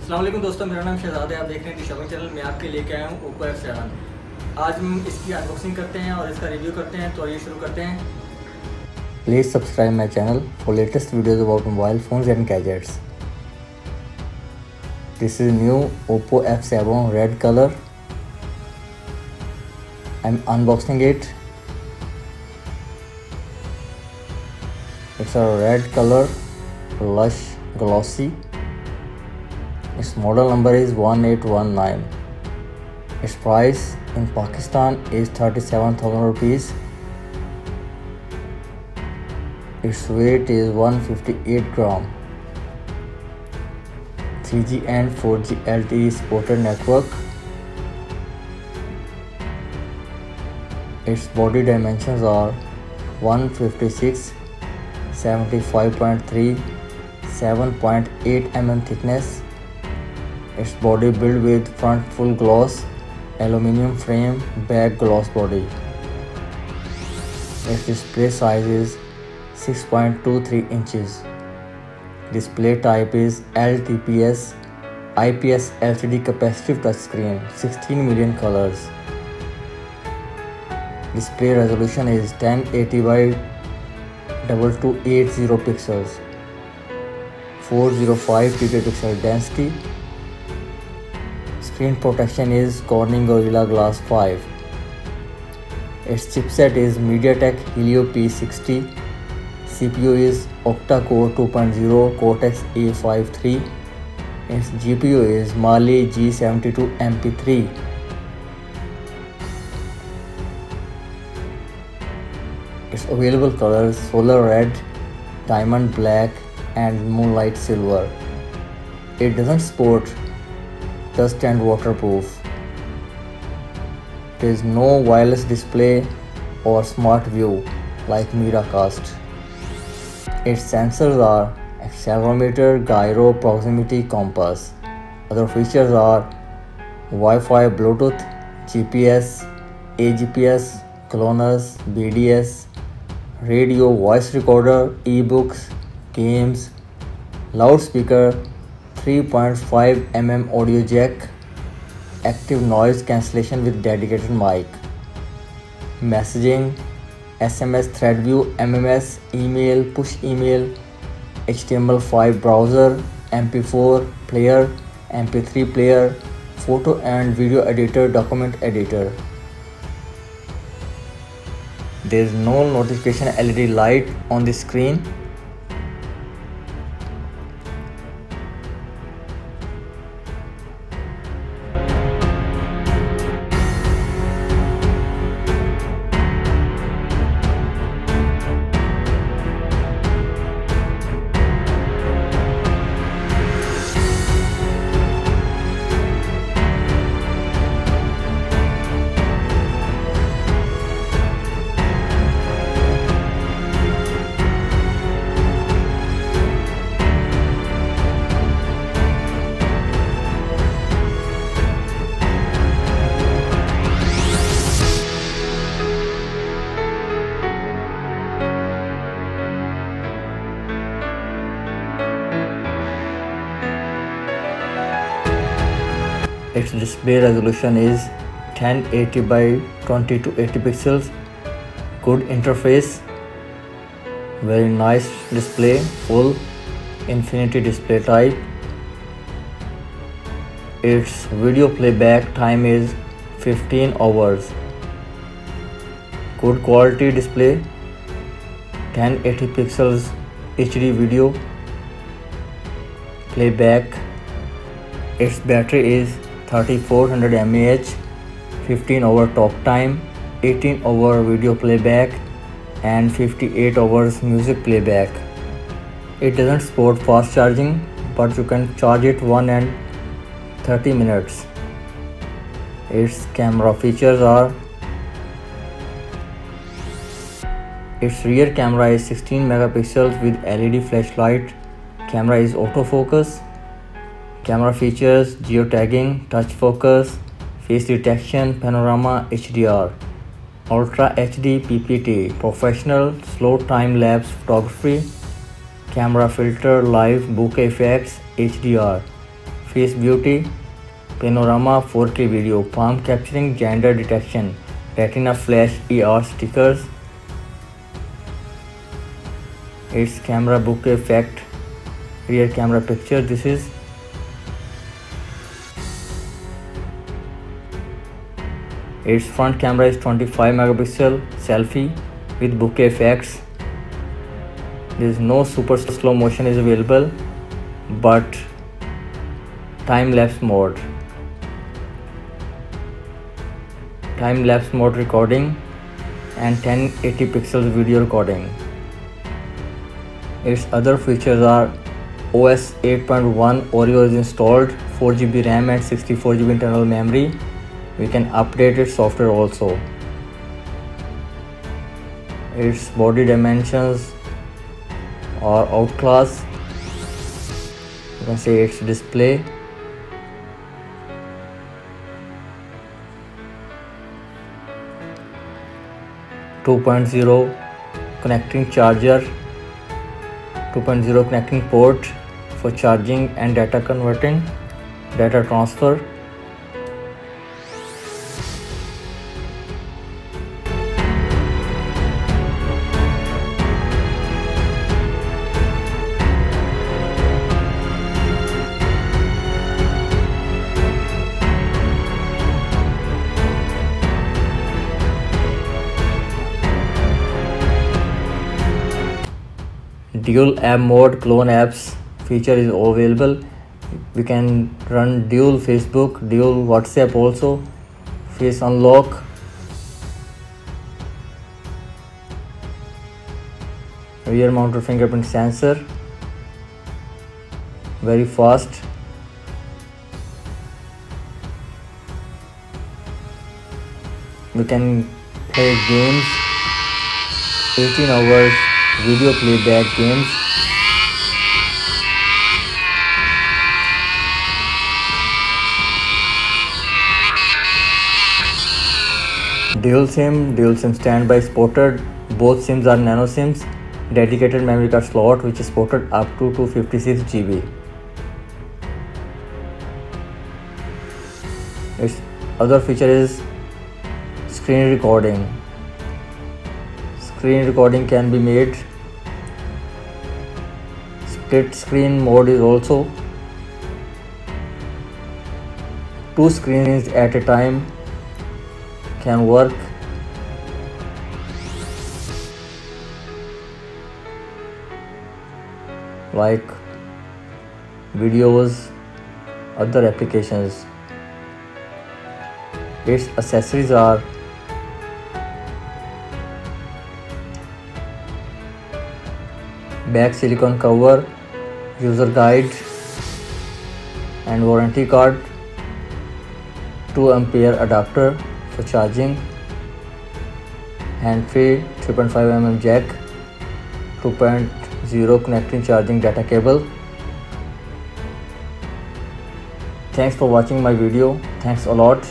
अस्सलाम वालेकुम दोस्तों, मेरा नाम शहजाद है। आप देख रहे हैं शॉपिंग चैनल में। आपके लेके आया हूँ Oppo F7। आज हम इसकी अनबॉक्सिंग करते हैं और इसका रिव्यू करते हैं। तो ये शुरू करते हैं। Please subscribe my channel for latest videos about mobile phones and gadgets. This is new Oppo F7 red color. I'm unboxing it. It's a red color, lush, glossy. Its model number is 1819. Its price in Pakistan is 37,000 rupees. Its weight is 158 gram. 3G and 4G LTE supported network. Its body dimensions are 156, 75.3, 7.8 mm thickness. Its body built with front full gloss, aluminum frame, back gloss body. Its display size is 6.23 inches. Display type is LTPS, IPS LCD capacitive touchscreen, 16 million colors. Display resolution is 1080 by 2280 pixels, 405 pixel density. Screen protection is Corning Gorilla Glass 5. Its chipset is MediaTek Helio P60. CPU is octa-core 2.0 Cortex-A53. Its GPU is Mali G72 MP3. Its available colors solar red, diamond black and moonlight silver. It doesn't support dust and waterproof. There is no wireless display or smart view like Miracast. Its sensors are accelerometer, gyro, proximity, compass. Other features are Wi-Fi, Bluetooth, GPS, AGPS, GLONASS, BDS, radio, voice recorder, ebooks, games, loudspeaker, 3.5 mm audio jack, active noise cancellation with dedicated mic, messaging, SMS thread view, MMS, email, push email, HTML5 browser, MP4 player, MP3 player, photo and video editor, document editor. There is no notification LED light on the screen. Its display resolution is 1080 by 2280 pixels. Good interface, very nice display, full infinity display type. Its video playback time is 15 hours. Good quality display, 1080 pixels HD video playback. Its battery is 3400 mAh, 15 hour talk time, 18 hour video playback and 58 hours music playback. It doesn't support fast charging, but you can charge it 1 and 30 minutes. Its camera features are: its rear camera is 16 megapixels with LED flashlight. Camera is autofocus. Camera features geotagging, touch focus, face detection, panorama, HDR, Ultra HD PPT, professional slow time-lapse photography, camera filter, live bokeh effects, HDR, face beauty, panorama 4K video, palm capturing, gender detection, retina flash ER stickers. Its camera bokeh effect, rear camera picture. This is its front camera is 25 megapixel selfie with bokeh effects. There is no super slow motion is available, but time-lapse mode recording and 1080 pixels video recording. Its other features are OS 8.1 Oreo is installed, 4GB RAM and 64GB internal memory. We can update its software also. Its body dimensions are outclass. You can see its display. .2.0 connecting charger, 2.0 connecting port for charging and data transfer. Dual app mode, clone apps feature is available. We can run dual Facebook, dual WhatsApp also. Face unlock. Rear mounted fingerprint sensor. Very fast. We can play games. 18 hours video playback games. Dual SIM standby spotted. Both SIMs are nano SIMs. Dedicated memory card slot which is spotted up to 256GB. Its other feature is screen recording. Screen recording can be made. Split screen mode is also. 2 screens at a time can work. Like videos, other applications. Its accessories are back silicone cover, user guide and warranty card, 2 ampere adapter for charging, hand-free 3.5mm jack, 2.0 connecting charging data cable. Thanks for watching my video. Thanks a lot.